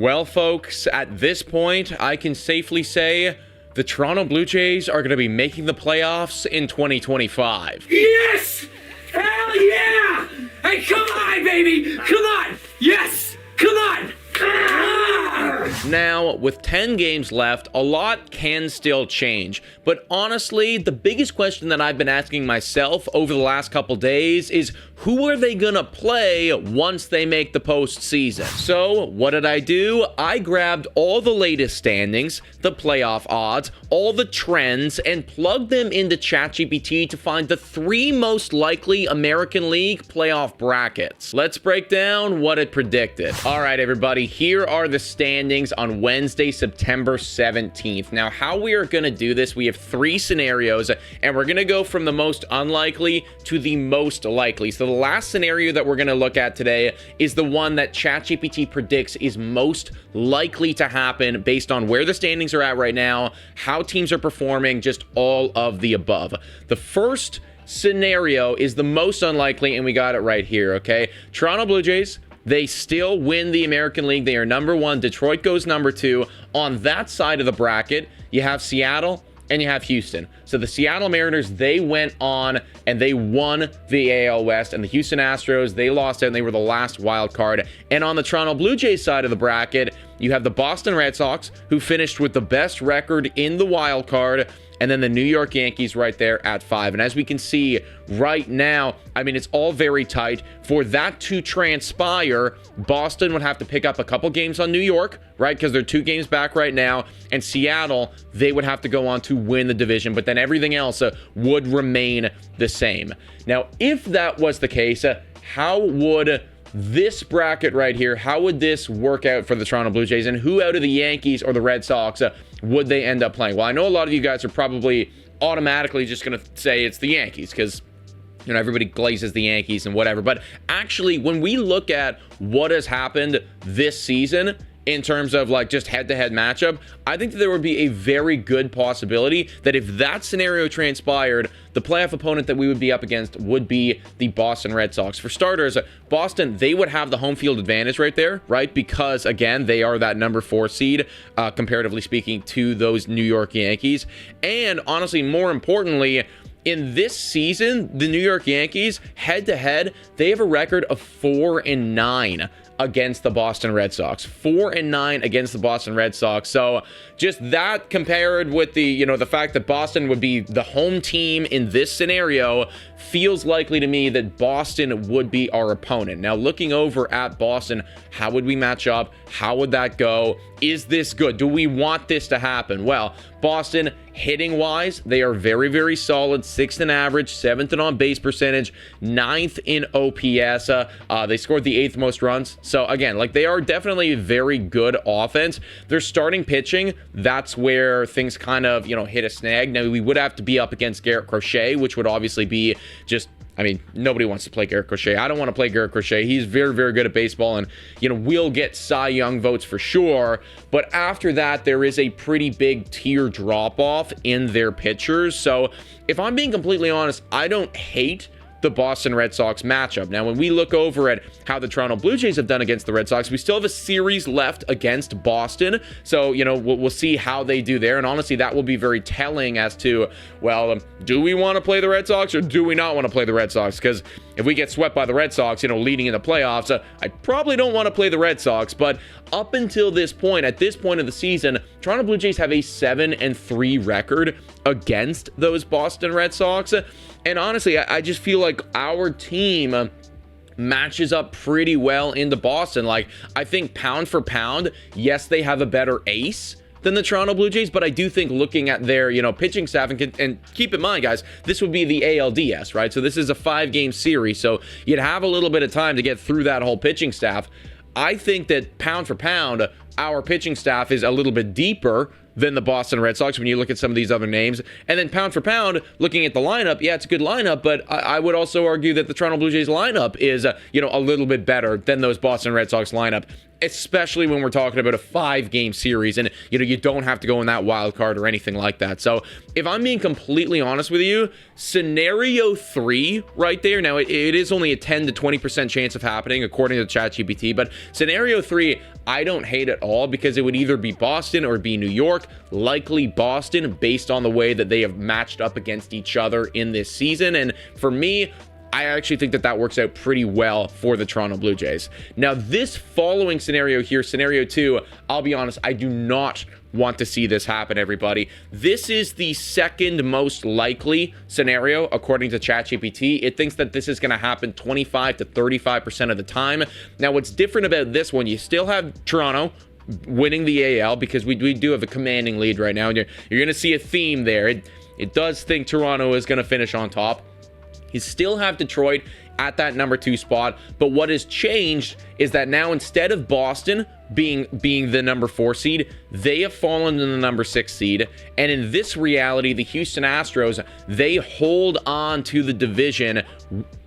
Well, folks, at this point, I can safely say the Toronto Blue Jays are going to be making the playoffs in 2025. Yes! Hell yeah! Hey, come on, baby! Come on! Yes! Come on! Now, with 10 games left, a lot can still change. But honestly, the biggest question that I've been asking myself over the last couple days is, who are they gonna play once they make the postseason? So, what did I do? I grabbed all the latest standings, the playoff odds, all the trends, and plugged them into ChatGPT to find the 3 most likely American League playoff brackets. Let's break down what it predicted. All right, everybody, here are the standings on Wednesday, September 17th. Now, how we are gonna do this, we have 3 scenarios, and we're gonna go from the most unlikely to the most likely. So the last scenario that we're going to look at today is the one that ChatGPT predicts is most likely to happen based on where the standings are at right now, how teams are performing, just all of the above. The first scenario is the most unlikely, and we got it right here, okay? Toronto Blue Jays, they still win the American League. They are number 1. Detroit goes number 2. On that side of the bracket, you have Seattle and you have Houston. So the Seattle Mariners, they went on and they won the AL West, and the Houston Astros, they lost out and they were the last wild card. And on the Toronto Blue Jays side of the bracket, you have the Boston Red Sox, who finished with the best record in the wild card, and then the New York Yankees right there at 5. And as we can see right now, I mean, it's all very tight. For that to transpire, Boston would have to pick up a couple games on New York, right? Because they're 2 games back right now. And Seattle, they would have to go on to win the division, but then everything else would remain the same. Now, if that was the case, how would this bracket right here, how would this work out for the Toronto Blue Jays, and who out of the Yankees or the Red Sox would they end up playing? Well, I know a lot of you guys are probably automatically just going to say it's the Yankees because, you know, everybody glazes the Yankees and whatever. But actually, when we look at what has happened this season in terms of like just head-to-head matchup, I think that there would be a very good possibility that if that scenario transpired, the playoff opponent that we would be up against would be the Boston Red Sox. For starters, Boston, they would have the home field advantage right there, right? Because, again, they are that number 4 seed, comparatively speaking, to those New York Yankees. And honestly, more importantly, in this season, the New York Yankees, head-to-head, they have a record of 4-9 against the Boston Red Sox. 4-9 against the Boston Red Sox. So just that compared with the, you know, the fact that Boston would be the home team in this scenario, feels likely to me that Boston would be our opponent. Now, looking over at Boston, how would we match up? How would that go? Is this good? Do we want this to happen? Well, Boston, hitting wise, they are very, very solid. 6th in average, 7th in on base percentage, 9th in OPS. They scored the 8th most runs. So again, like, they are definitely a very good offense. Their starting pitching, that's where things kind of, you know, hit a snag. Now, we would have to be up against Garrett Crochet, which would obviously be just, I mean, nobody wants to play Garrett Crochet. I don't want to play Garrett Crochet. He's very, very good at baseball, and, you know, will get Cy Young votes for sure. But after that, there is a pretty big tier drop-off in their pitchers. So if I'm being completely honest, I don't hate the Boston Red Sox matchup. Now, when we look over at how the Toronto Blue Jays have done against the Red Sox, we still have a series left against Boston. So, you know, we'll see how they do there. And honestly, that will be very telling as to, well, do we want to play the Red Sox or do we not want to play the Red Sox? Because if we get swept by the Red Sox, you know, leading in the playoffs, I probably don't want to play the Red Sox. But up until this point, at this point of the season, Toronto Blue Jays have a 7-3 record against those Boston Red Sox. And honestly, I just feel like our team matches up pretty well into Boston. Like, I think pound for pound, yes, they have a better ace than the Toronto Blue Jays, but I do think looking at their, you know, pitching staff, and keep in mind, guys, this would be the ALDS, right? So this is a 5-game series, so you'd have a little bit of time to get through that whole pitching staff. I think that pound for pound, our pitching staff is a little bit deeper than the Boston Red Sox when you look at some of these other names. And then pound for pound, looking at the lineup, yeah, it's a good lineup, but I would also argue that the Toronto Blue Jays lineup is, you know, a little bit better than those Boston Red Sox lineup. especially when we're talking about a 5-game series and, you know, you don't have to go in that wild card or anything like that. So if I'm being completely honest with you, scenario 3 right there, now it is only a 10 to 20% chance of happening according to ChatGPT, but scenario 3, I don't hate at all, because it would either be Boston or be New York, likely Boston based on the way that they have matched up against each other in this season. And for me, I actually think that works out pretty well for the Toronto Blue Jays. Now, this following scenario here, scenario 2, I'll be honest, I do not want to see this happen, everybody. This is the second most likely scenario, according to ChatGPT. It thinks that this is going to happen 25 to 35% of the time. Now, what's different about this one, you still have Toronto winning the AL, because we do have a commanding lead right now, and you're going to see a theme there. It does think Toronto is going to finish on top. You still have Detroit at that number 2 spot, but what has changed is that now, instead of Boston being the number 4 seed, they have fallen to the number 6 seed. And in this reality, the Houston Astros, they hold on to the division,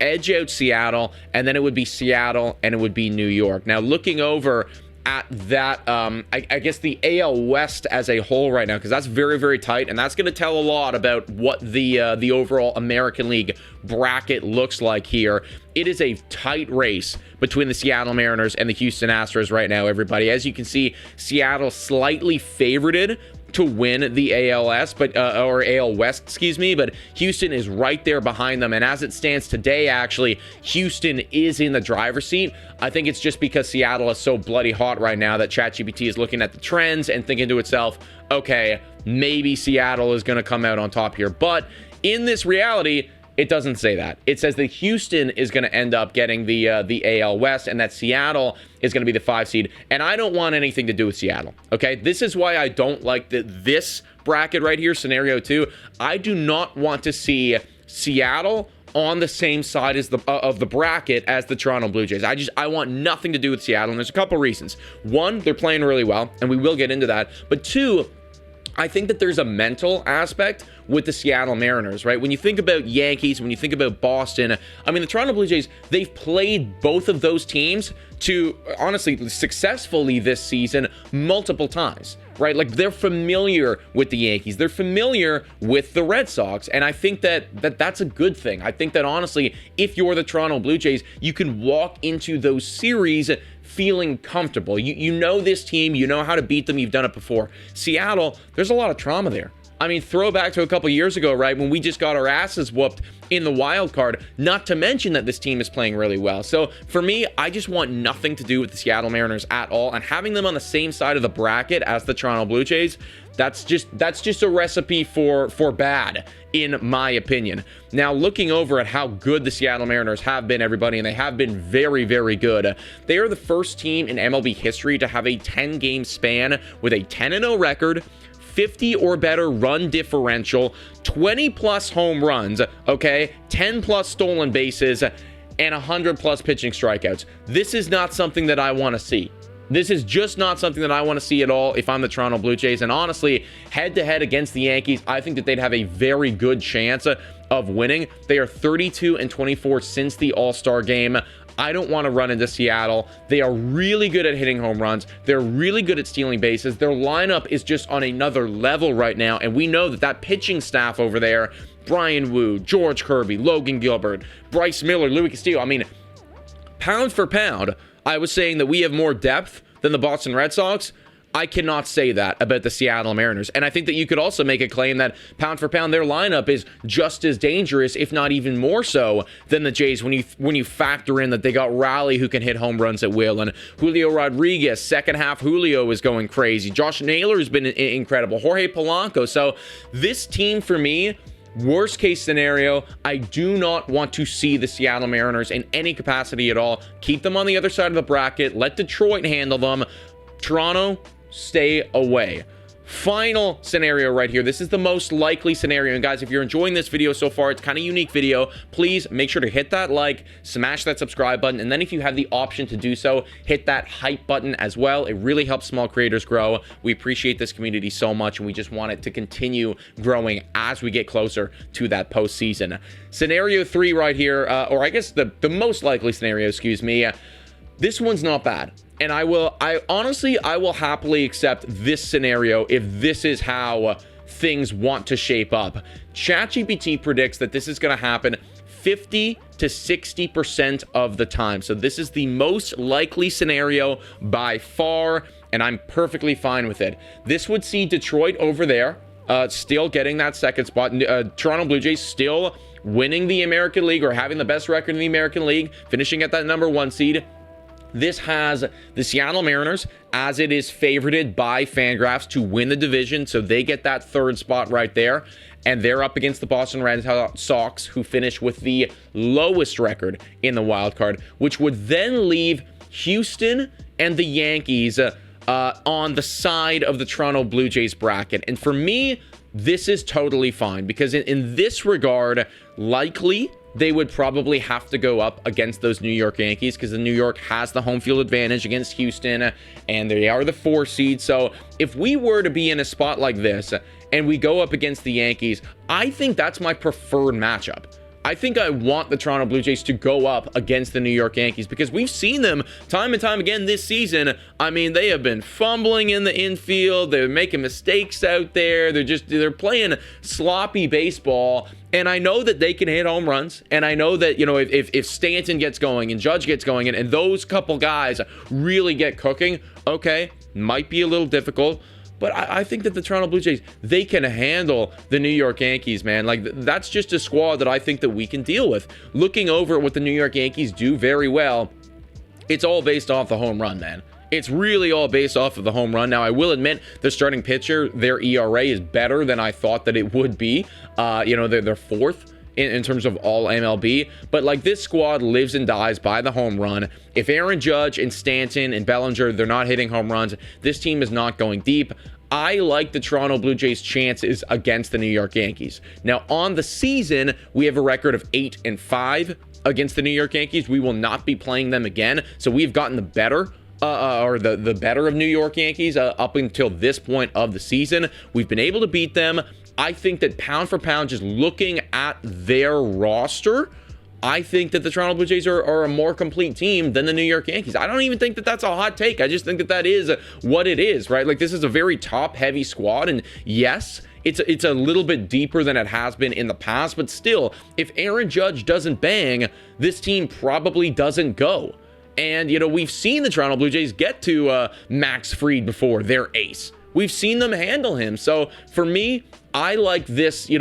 edge out Seattle, and then it would be Seattle and it would be New York. Now, looking over at that, I guess the AL West as a whole right now, because that's very, very tight, and that's going to tell a lot about what the overall American League bracket looks like here. It is a tight race between the Seattle Mariners and the Houston Astros right now, everybody. As you can see, Seattle slightly favorited to win the ALS, or AL West, excuse me, but Houston is right there behind them. And as it stands today, actually, Houston is in the driver's seat. I think it's just because Seattle is so bloody hot right now that ChatGPT is looking at the trends and thinking to itself, okay, maybe Seattle is going to come out on top here. But in this reality, it doesn't say that. It says that Houston is going to end up getting the AL West, and that Seattle is going to be the 5 seed. And I don't want anything to do with Seattle, okay? This is why I don't like this bracket right here, scenario 2. I do not want to see Seattle on the same side as of the bracket as the Toronto Blue Jays. I want nothing to do with Seattle, and there's a couple reasons. One, they're playing really well, and we will get into that. But 2, I think that there's a mental aspect with the Seattle Mariners, right? When you think about Yankees, when you think about Boston, I mean, the Toronto Blue Jays, they've played both of those teams to, honestly, successfully this season multiple times, right? Like, they're familiar with the Yankees. They're familiar with the Red Sox. And I think that's a good thing. I think that, honestly, if you're the Toronto Blue Jays, you can walk into those series feeling comfortable. You know this team, you know how to beat them, you've done it before. Seattle, there's a lot of trauma there. I mean, throwback to a couple years ago, right, when we just got our asses whooped in the wild card, not to mention that this team is playing really well. So for me, I just want nothing to do with the Seattle Mariners at all, and having them on the same side of the bracket as the Toronto Blue Jays, that's just a recipe for bad, in my opinion. Now, looking over at how good the Seattle Mariners have been, everybody, and they have been very, very good. They are the first team in MLB history to have a 10-game span with a 10-0 record, 50 or better run differential, 20 plus home runs, okay, 10 plus stolen bases, and 100 plus pitching strikeouts. This is not something that I want to see. This is just not something that I want to see at all if I'm the Toronto Blue Jays. And honestly, head-to-head against the Yankees, I think that they'd have a very good chance of winning. They are 32-24 since the All-Star game. I don't want to run into Seattle. They are really good at hitting home runs. They're really good at stealing bases. Their lineup is just on another level right now. And we know that pitching staff over there, Brian Wu, George Kirby, Logan Gilbert, Bryce Miller, Louis Castillo, I mean, pound for pound, I was saying that we have more depth than the Boston Red Sox. I cannot say that about the Seattle Mariners. And I think that you could also make a claim that pound for pound, their lineup is just as dangerous, if not even more so, than the Jays when you factor in that they got Raleigh, who can hit home runs at will, and Julio Rodriguez, second half Julio is going crazy. Josh Naylor has been incredible. Jorge Polanco. So this team, for me, worst case scenario, I do not want to see the Seattle Mariners in any capacity at all. Keep them on the other side of the bracket. Let Detroit handle them. Toronto, stay away. Final scenario right here. This is the most likely scenario. And guys, if you're enjoying this video so far, it's kind of a unique video. Please make sure to hit that like, smash that subscribe button, and then if you have the option to do so, hit that hype button as well. It really helps small creators grow. We appreciate this community so much, and we just want it to continue growing as we get closer to that postseason. Scenario 3 right here, or I guess the most likely scenario, excuse me. This one's not bad. And I will happily accept this scenario if this is how things want to shape up. ChatGPT predicts that this is going to happen 50 to 60% of the time. So this is the most likely scenario by far, and I'm perfectly fine with it. This would see Detroit over there, still getting that second spot. Toronto Blue Jays still winning the American League or having the best record in the American League, finishing at that number 1 seed. This has the Seattle Mariners, as it is favorited by Fangraphs to win the division, so they get that 3rd spot right there. And they're up against the Boston Red Sox, who finish with the lowest record in the wild card, which would then leave Houston and the Yankees on the side of the Toronto Blue Jays bracket. And for me, this is totally fine, because in this regard, likely they would probably have to go up against those New York Yankees, because the New York has the home field advantage against Houston, and they are the 4 seed. So if we were to be in a spot like this and we go up against the Yankees, I think that's my preferred matchup. I think I want the Toronto Blue Jays to go up against the New York Yankees, because we've seen them time and time again this season. I mean, they have been fumbling in the infield. They're making mistakes out there. They're playing sloppy baseball. And I know that they can hit home runs. And I know that, if Stanton gets going and Judge gets going and those couple guys really get cooking, okay, might be a little difficult. But I think that the Toronto Blue Jays, they can handle the New York Yankees, man. Like, that's just a squad that I think that we can deal with. Looking over at what the New York Yankees do very well, it's all based off the home run, man. It's really all based off of the home run. Now, I will admit, the starting pitcher, their ERA is better than I thought that it would be. They're 4th in terms of all MLB, but like, this squad lives and dies by the home run. If Aaron Judge and Stanton and Bellinger, they're not hitting home runs, this team is not going deep. I like the Toronto Blue Jays' chances against the New York Yankees. Now, on the season, we have a record of 8-5 against the New York Yankees. We will not be playing them again, so we've gotten the better the better of New York Yankees up until this point of the season. We've been able to beat them. I think that pound for pound, just looking at their roster, I think that the Toronto Blue Jays are a more complete team than the New York Yankees. I don't even think that that's a hot take. I just think that that is what it is, right? Like, this is a very top-heavy squad, and yes, it's a little bit deeper than it has been in the past, but still, if Aaron Judge doesn't bang, this team probably doesn't go. And, we've seen the Toronto Blue Jays get to Max Fried before, their ace. We've seen them handle him. So for me, I like this, the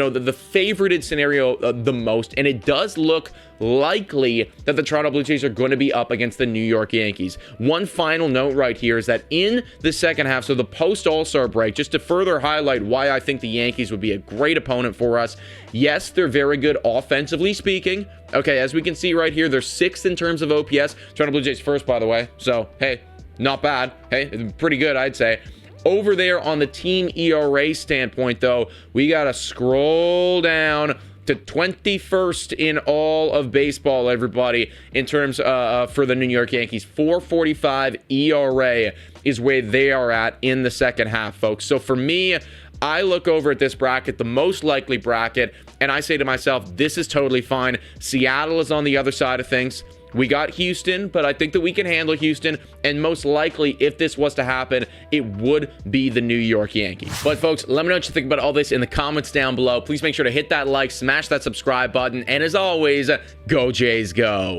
favorited scenario the most, and it does look likely that the Toronto Blue Jays are going to be up against the New York Yankees. One final note right here is that in the second half, so the post-All-Star break, just to further highlight why I think the Yankees would be a great opponent for us, yes, they're very good offensively speaking. Okay, as we can see right here, they're 6th in terms of OPS. Toronto Blue Jays 1st, by the way. So, hey, not bad. Hey, pretty good, I'd say. Over there on the team ERA standpoint, though, we got to scroll down to 21st in all of baseball, everybody, in terms for the New York Yankees. 4.45 ERA is where they are at in the second half, folks. So for me, I look over at this bracket, the most likely bracket, and I say to myself, this is totally fine. Seattle is on the other side of things. We got Houston, but I think that we can handle Houston, and most likely, if this was to happen, it would be the New York Yankees. But folks, let me know what you think about all this in the comments down below. Please make sure to hit that like, smash that subscribe button, and as always, go Jays, go!